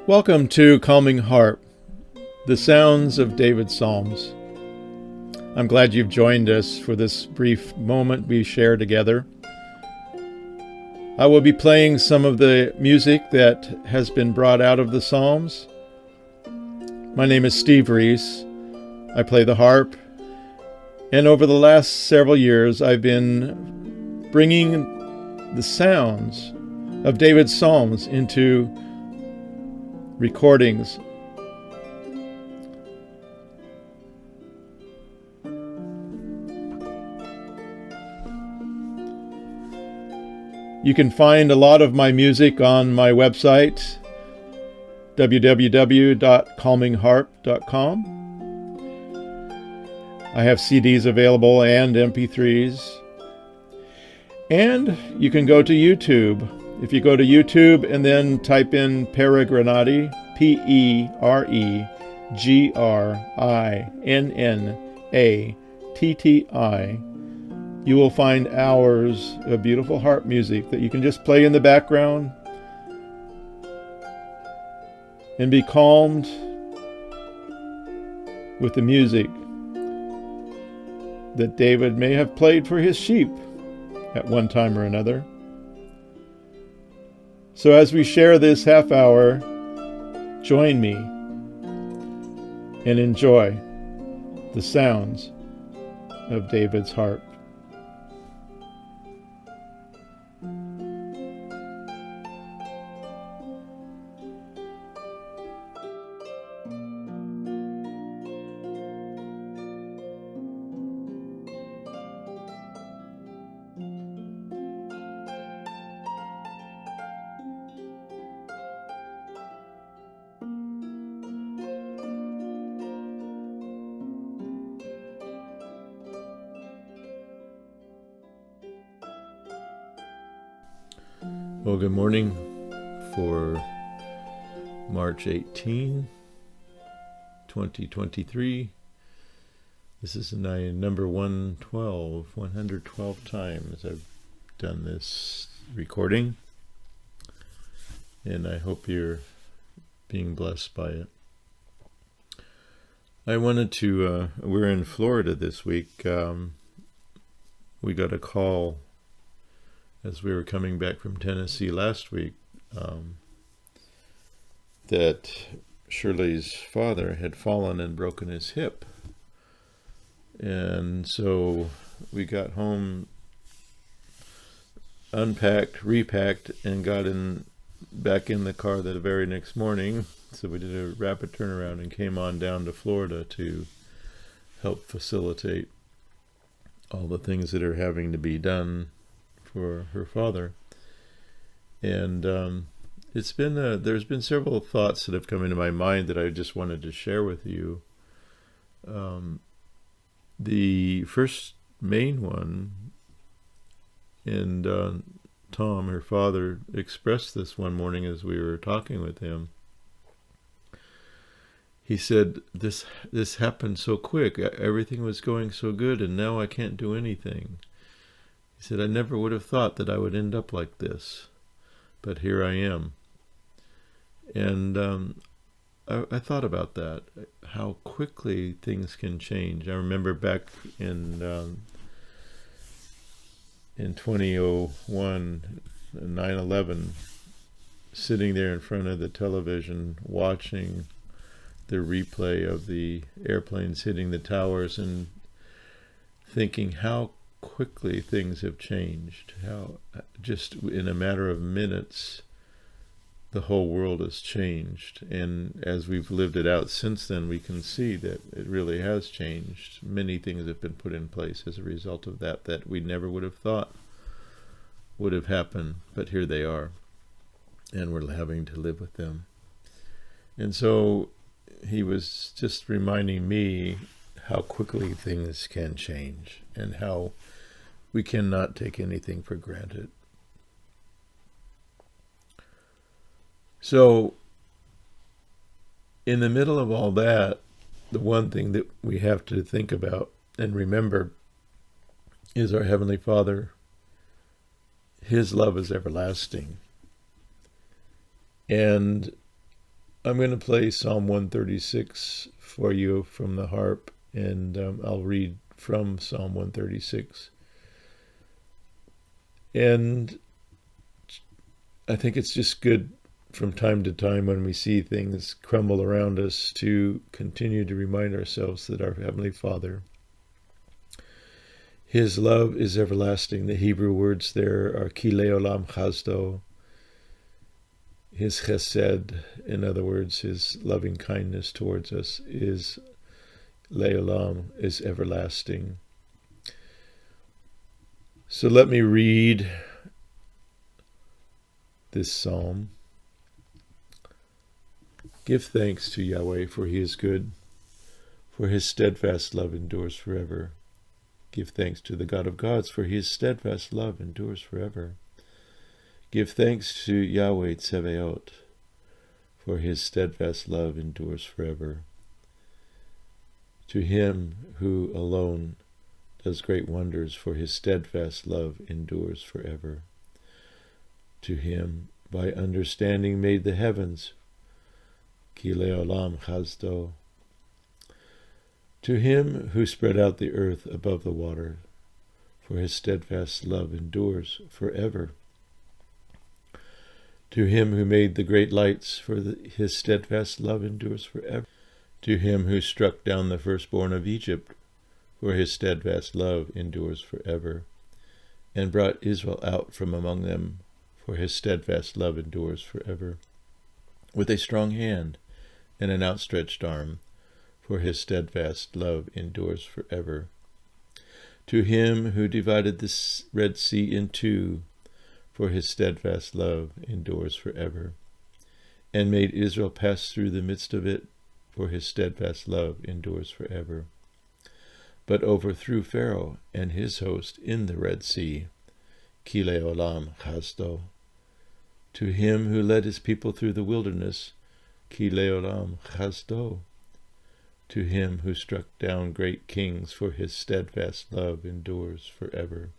Welcome to Calming Harp, the sounds of David's Psalms. I'm glad you've joined us for this brief moment we share together. I will be playing some of the music that has been brought out of the Psalms. My name is Rees. I play the harp, and over the last several years I've been bringing the sounds of David's Psalms into recordings. You can find a lot of my music on my website, www.calmingharp.com. I have CDs available and MP3s. And you can go to YouTube. If you go to YouTube and then type in Peregrinati, Peregrinnatti, you will find hours of beautiful harp music that you can just play in the background and be calmed with the music that David may have played for his sheep at one time or another. So as we share this half hour, join me and enjoy the sounds of David's harp. Well, good morning for March 18, 2023. This is number 112 times I've done this recording, and I hope you're being blessed by it. I wanted to, we're in Florida this week. We got a call as we were coming back from Tennessee last week, that Shirley's father had fallen and broken his hip. And so we got home, unpacked, repacked, and got back in the car the very next morning. So we did a rapid turnaround and came on down to Florida to help facilitate all the things that are having to be done for her father. And there's been several thoughts that have come into my mind that I just wanted to share with you. The first main one, and Tom, her father, expressed this one morning as we were talking with him. He said, this happened so quick. Everything was going so good, and now I can't do anything. He said, I never would have thought that I would end up like this, but here I am. And I thought about that, how quickly things can change. I remember back in 2001, 9/11, sitting there in front of the television, watching the replay of the airplanes hitting the towers and thinking how quickly things have changed, how just in a matter of minutes the whole world has changed. And as we've lived it out since then, we can see that it really has changed. Many things have been put in place as a result of that we never would have thought would have happened, but here they are, and we're having to live with them. And so he was just reminding me how quickly things can change and how we cannot take anything for granted. So, in the middle of all that, the one thing that we have to think about and remember is our Heavenly Father. His love is everlasting. And I'm going to play Psalm 136 for you from the harp, and I'll read from Psalm 136. And I think it's just good from time to time when we see things crumble around us to continue to remind ourselves that our Heavenly Father, His love is everlasting. The Hebrew words there are ki leolam chasdo. His chesed, in other words, His loving kindness towards us is leolam, is everlasting. So let me read this psalm. Give thanks to Yahweh, for He is good, for His steadfast love endures forever. Give thanks to the God of gods, for His steadfast love endures forever. Give thanks to Yahweh Tsevaot, for His steadfast love endures forever. To Him who alone does great wonders, for His steadfast love endures forever. To Him by understanding made the heavens, ki leolam chasdo. To Him who spread out the earth above the water, for His steadfast love endures forever. To Him who made the great lights, for His steadfast love endures forever. To Him who struck down the firstborn of Egypt, for His steadfast love endures forever, and brought Israel out from among them, for His steadfast love endures forever. With a strong hand and an outstretched arm, for His steadfast love endures forever. To Him who divided the Red Sea in two, for His steadfast love endures forever, and made Israel pass through the midst of it, for His steadfast love endures forever, but overthrew Pharaoh and his host in the Red Sea, ki leolam chasdo. To Him who led His people through the wilderness, ki leolam chasdo. To Him who struck down great kings, for His steadfast love endures forever,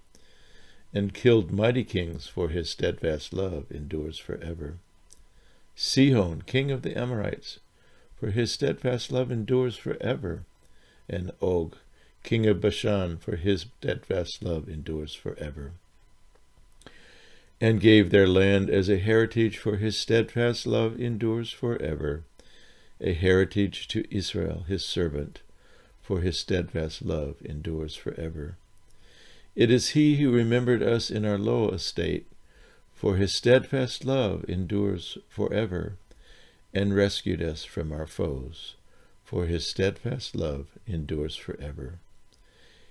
and killed mighty kings, for His steadfast love endures forever. Sihon, king of the Amorites, for His steadfast love endures forever, and Og, king of Bashan, for His steadfast love endures forever. And gave their land as a heritage, for His steadfast love endures forever, a heritage to Israel, His servant, for His steadfast love endures forever. It is He who remembered us in our low estate, for His steadfast love endures forever, and rescued us from our foes, for His steadfast love endures forever.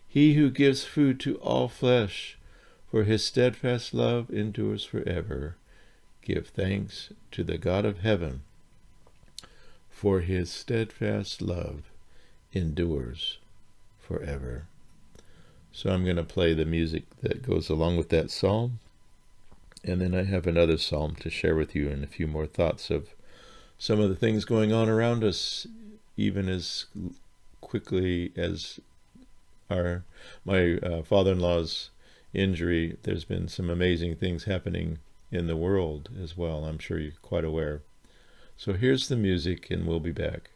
He who gives food to all flesh, for His steadfast love endures forever. Give thanks to the God of heaven, for His steadfast love endures forever. So I'm going to play the music that goes along with that psalm, and then I have another psalm to share with you and a few more thoughts of some of the things going on around us, even as quickly as my father-in-law's injury. There's been some amazing things happening in the world as well. I'm sure you're quite aware. So here's the music, and we'll be back.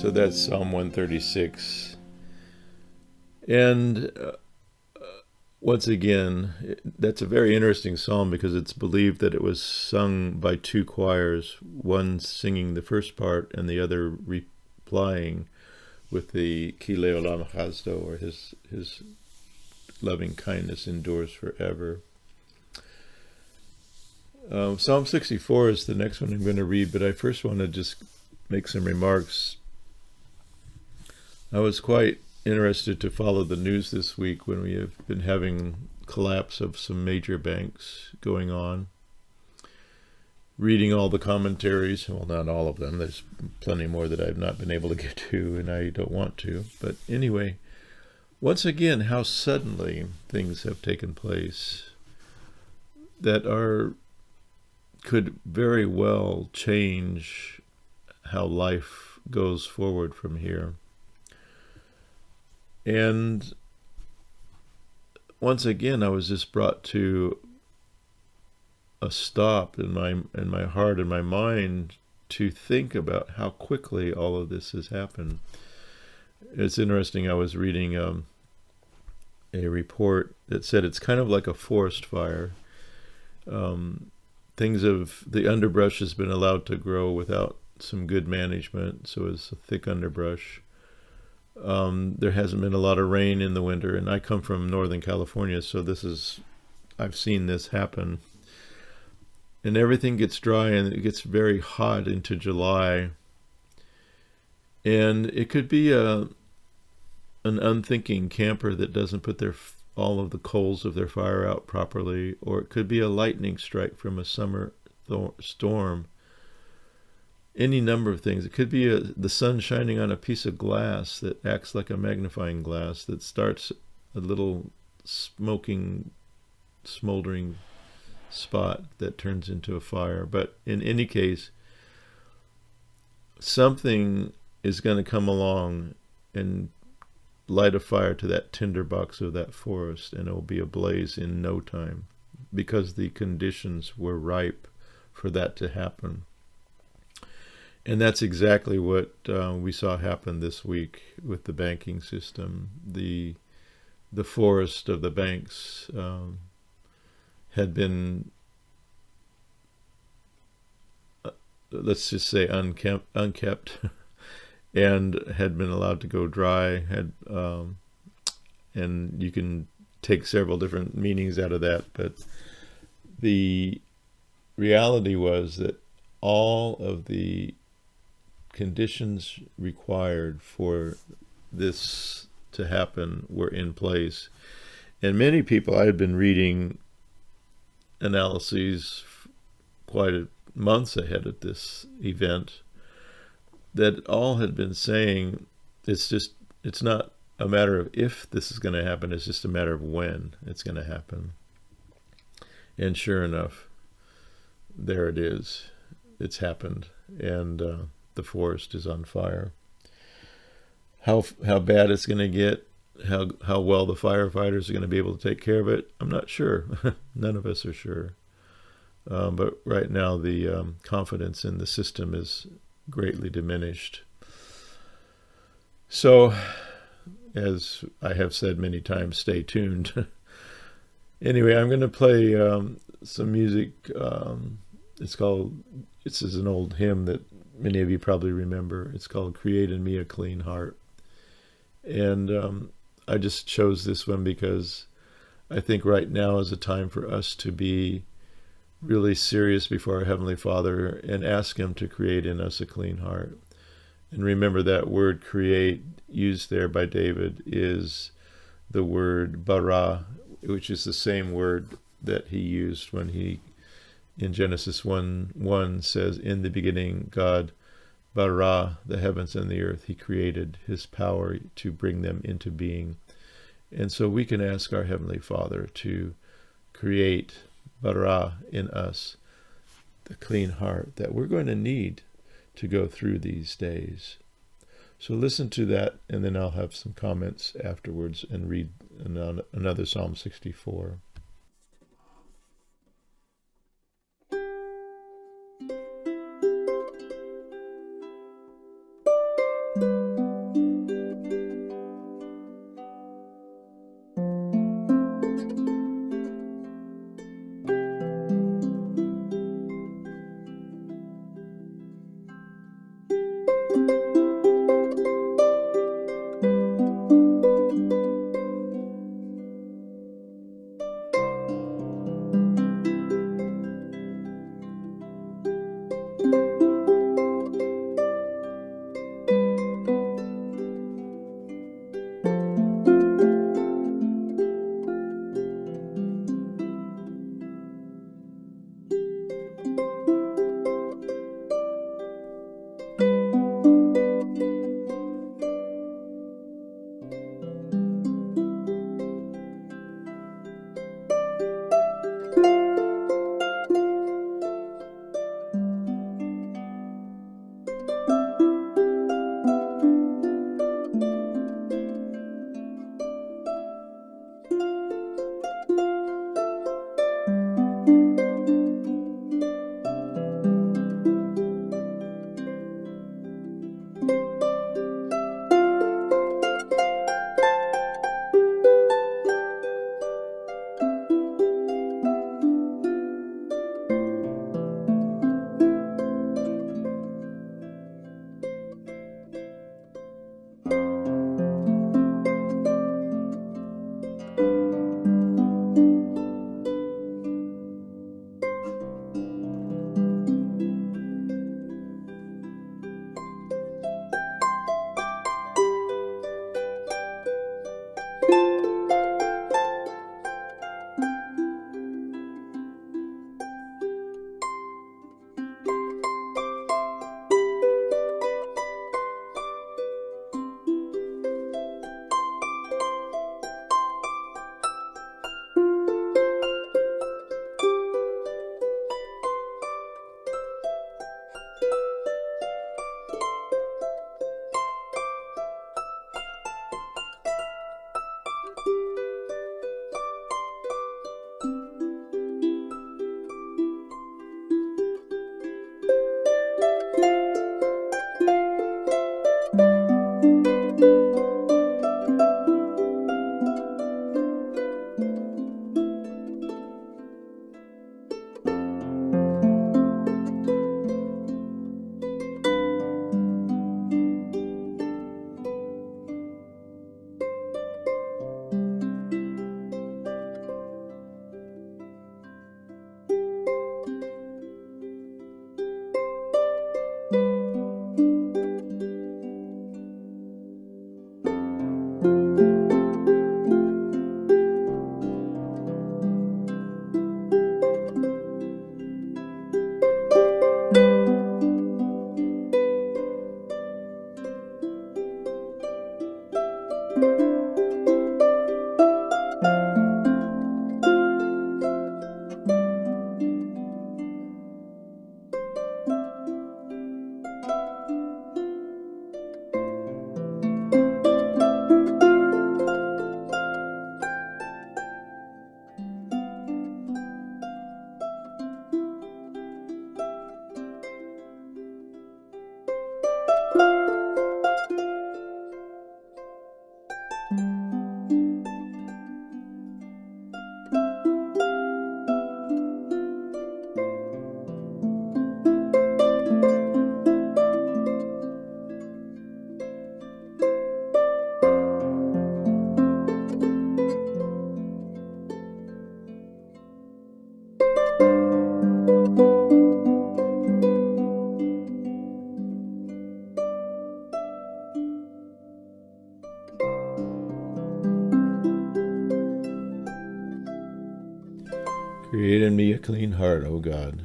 So that's Psalm 136. And once again, that's a very interesting psalm because it's believed that it was sung by two choirs, one singing the first part and the other replying with the Ki Leolam Chazdo, or his loving kindness endures forever. Psalm 64 is the next one I'm going to read, but I first want to just make some remarks. I was quite interested to follow the news this week when we have been having collapse of some major banks going on. Reading all the commentaries, well, not all of them, there's plenty more that I've not been able to get to and I don't want to. But anyway, once again, how suddenly things have taken place that could very well change how life goes forward from here. And once again, I was just brought to a stop in my heart and my mind to think about how quickly all of this has happened. It's interesting. I was reading a report that said it's kind of like a forest fire. The underbrush has been allowed to grow without some good management, so it's a thick underbrush. There hasn't been a lot of rain in the winter, and I come from Northern California, so I've seen this happen. And everything gets dry, and it gets very hot into July. And it could be an unthinking camper that doesn't put all of the coals of their fire out properly, or it could be a lightning strike from a summer storm. Any number of things. It could be the sun shining on a piece of glass that acts like a magnifying glass that starts a little smoldering spot that turns into a fire. But in any case, something is going to come along and light a fire to that tinderbox of that forest, and it will be ablaze in no time because the conditions were ripe for that to happen. And that's exactly what we saw happen this week with the banking system. The forest of the banks had been, let's just say, unkept and had been allowed to go dry. And you can take several different meanings out of that, but the reality was that all of the conditions required for this to happen were in place. And many people, I had been reading analyses quite months ahead of this event, that all had been saying it's not a matter of if this is going to happen, it's just a matter of when it's going to happen. And sure enough, there it is. It's happened. And the forest is on fire. How bad it's going to get, how well the firefighters are going to be able to take care of it, I'm not sure. None of us are sure. But right now the confidence in the system is greatly diminished. So, as I have said many times, stay tuned. Anyway, I'm going to play some music. This is an old hymn that many of you probably remember. It's called Create in Me a Clean Heart. And I just chose this one because I think right now is a time for us to be really serious before our Heavenly Father and ask Him to create in us a clean heart. And remember that word create used there by David is the word bara, which is the same word that he used when he, in Genesis 1:1 says, in the beginning God bara the heavens and the earth. He created His power to bring them into being. And so we can ask our Heavenly Father to create bara in us, the clean heart that we're going to need to go through these days. So listen to that, and then I'll have some comments afterwards and read another Psalm 64. heart, O God,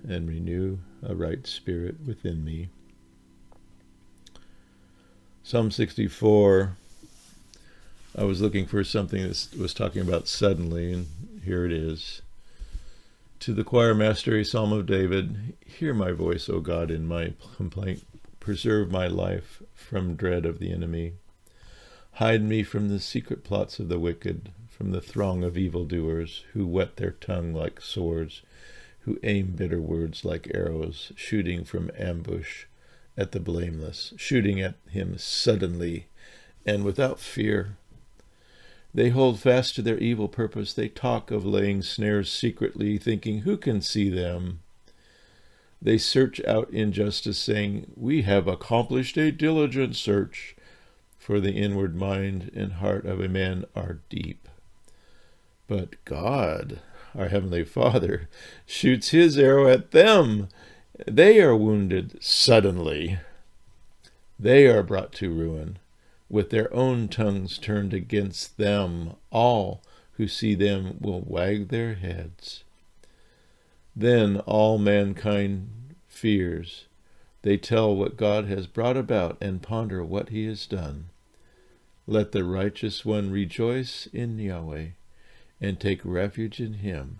and renew a right spirit within me. Psalm 64, I was looking for something that was talking about suddenly, and here it is. To the choir master, a psalm of David, hear my voice, O God, in my complaint. Preserve my life from dread of the enemy. Hide me from the secret plots of the wicked, from the throng of evildoers, who whet their tongue like swords, who aim bitter words like arrows, shooting from ambush at the blameless, shooting at him suddenly and without fear. They hold fast to their evil purpose. They talk of laying snares secretly, thinking, who can see them? They search out injustice, saying, we have accomplished a diligent search, for the inward mind and heart of a man are deep. But God, our Heavenly Father, shoots his arrow at them. They are wounded suddenly. They are brought to ruin, with their own tongues turned against them. All who see them will wag their heads. Then all mankind fears. They tell what God has brought about and ponder what he has done. Let the righteous one rejoice in Yahweh and take refuge in him.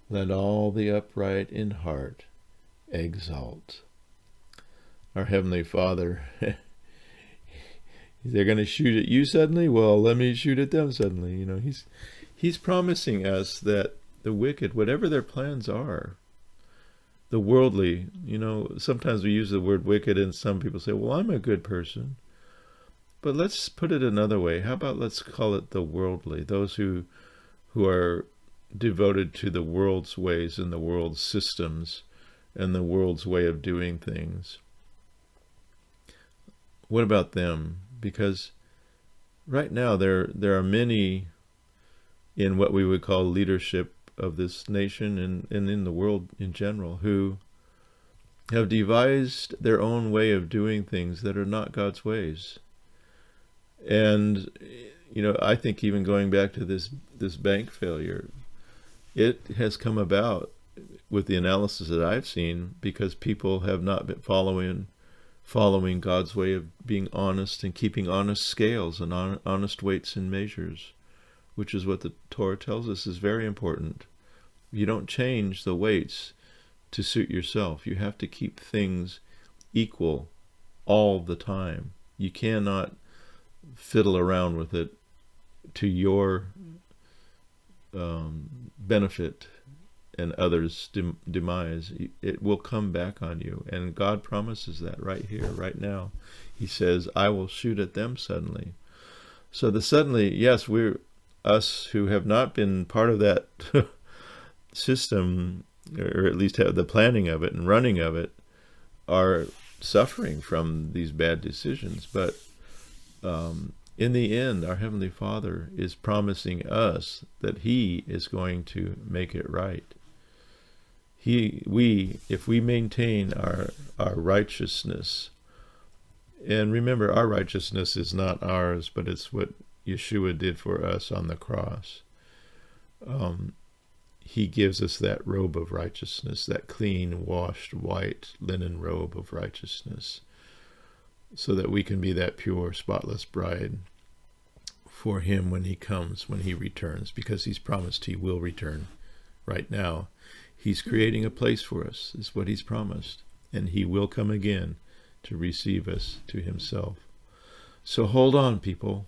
Let all the upright in heart exalt. Our Heavenly Father, they're going to shoot at you suddenly? Well, let me shoot at them suddenly. You know, he's promising us that the wicked, whatever their plans are, the worldly, you know, sometimes we use the word wicked and some people say, well, I'm a good person. But let's put it another way. How about let's call it the worldly, those who are devoted to the world's ways and the world's systems and the world's way of doing things. What about them? Because right now there are many in what we would call leadership of this nation and in the world in general who have devised their own way of doing things that are not God's ways. And, you know, I think even going back to this bank failure, it has come about with the analysis that I've seen because people have not been following God's way of being honest and keeping honest scales and honest weights and measures, which is what the Torah tells us is very important. You don't change the weights to suit yourself. You have to keep things equal all the time. You cannot fiddle around with it to your benefit and others' demise. It will come back on you, and God promises that right here, right now. He says, I will shoot at them suddenly. So the suddenly, yes, us who have not been part of that system, or at least have the planning of it and running of it, are suffering from these bad decisions. But in the end, our Heavenly Father is promising us that He is going to make it right. If we maintain our righteousness, and remember, our righteousness is not ours, but it's what Yeshua did for us on the cross. He gives us that robe of righteousness, that clean, washed, white linen robe of righteousness, so that we can be that pure, spotless bride for Him when He comes, when He returns, because He's promised He will return. Right now, He's creating a place for us, is what He's promised, and He will come again to receive us to Himself. So hold on, people.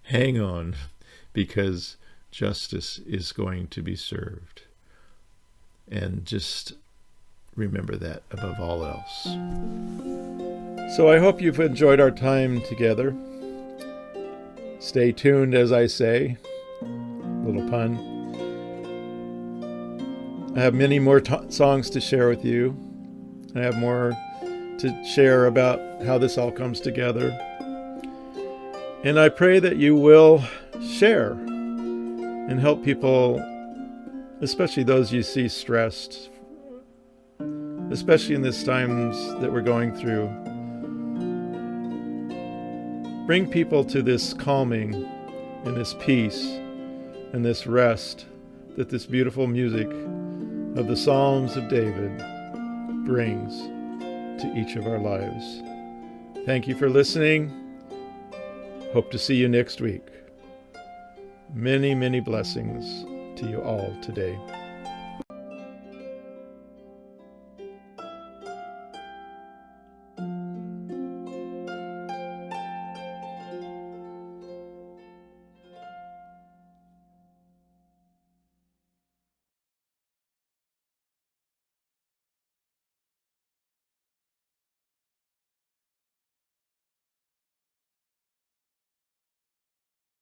Hang on, because justice is going to be served. And just remember that above all else. So I hope you've enjoyed our time together. Stay tuned, as I say. Little pun. I have many more songs to share with you. I have more to share about how this all comes together. And I pray that you will share and help people, especially those you see stressed, especially in these times that we're going through. Bring people to this calming and this peace and this rest that this beautiful music of the Psalms of David brings to each of our lives. Thank you for listening. Hope to see you next week. Many, many blessings to you all today.